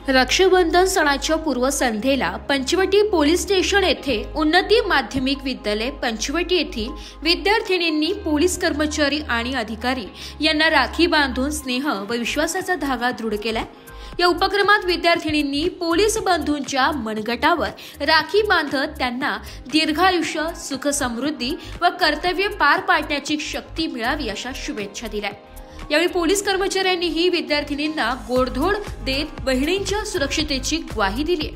रक्षाबंधन सणाच्या पूर्वसंध्येला Panchavati police station येथे उन्नती माध्यमिक विद्यालय पंचवटी येथील विद्यार्थिनींनी पोलीस कर्मचारी आणि अधिकारी यांना राखी बांधून स्नेह व विश्वासाचा धागा दृढ केलाय। या उपक्रमात विद्यार्थिनींनी पोलीस बंधूंच्या मनगटावर राखी बांधत त्यांना दीर्घायुष्य, सुख समृद्धी व कर्तव्य पार पाडण्याची शक्ती मिळावी अशा शुभेच्छा दिल्या। यावेळी पोलीस कर्मचाऱ्यांनीही विद्यार्थिनींना गोडधोड देत बहिणींच्या सुरक्षितेची ग्वाही दिली।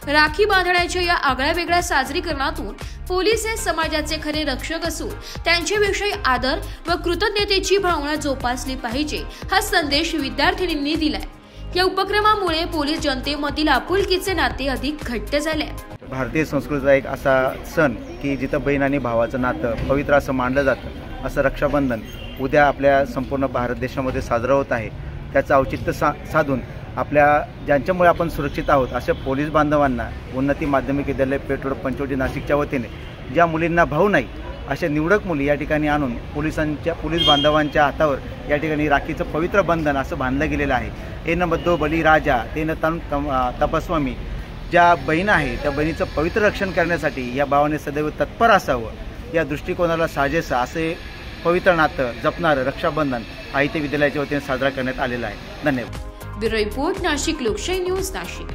राखी बांधण्याच्या या आगळ्यावेगळ्या साजरीकरणातून पोलीस हे समाजाचे खरे रक्षक असून त्यांच्याविषयी आदर व कृतज्ञतेची भावना जोपासली पाहिजे हा संदेश विद्यार्थिनींनी दिलाय। या उपक्रमामुळे पोलीस जनतेमधील आपुलकीचे नाते अधिक घट्ट झाले। भारतीय संस्कृतीचा एक असा सण की जिथं बहीण आणि भावाचं नातं पवित्र असं मानलं जातं, असं रक्षाबंधन उद्या आपल्या संपूर्ण भारत देशामध्ये साजरा होत आहे। त्याचं औचित्य साधून आपल्या ज्यांच्यामुळे आपण सुरक्षित आहोत अशा पोलीस बांधवांना उन्नती माध्यमिक विद्यालय पेठरोड पंचवटी नाशिकच्या वतीने ज्या मुलींना भाऊ नाही अशा निवडक मुली या ठिकाणी आणून पोलीस बांधवांच्या हातावर या ठिकाणी राखीचं पवित्र बंधन असं बांधलं गेलेलं आहे। एन बद्धो बलिराजा तेन तपस्वामी, ज्या बहीण आहे त्या बहिणीचं पवित्र रक्षण करण्यासाठी या भावाने सदैव तत्पर असावं या दृष्टिकोनाला साजेसं असे पवित्र नातं जपणारं रक्षाबंधन आयते विद्यालयाच्या वतीने साजरा करण्यात आलेला आहे। धन्यवाद। ब्युरो रिपोर्ट, नाशिक लोकशाही न्यूज, नाशिक।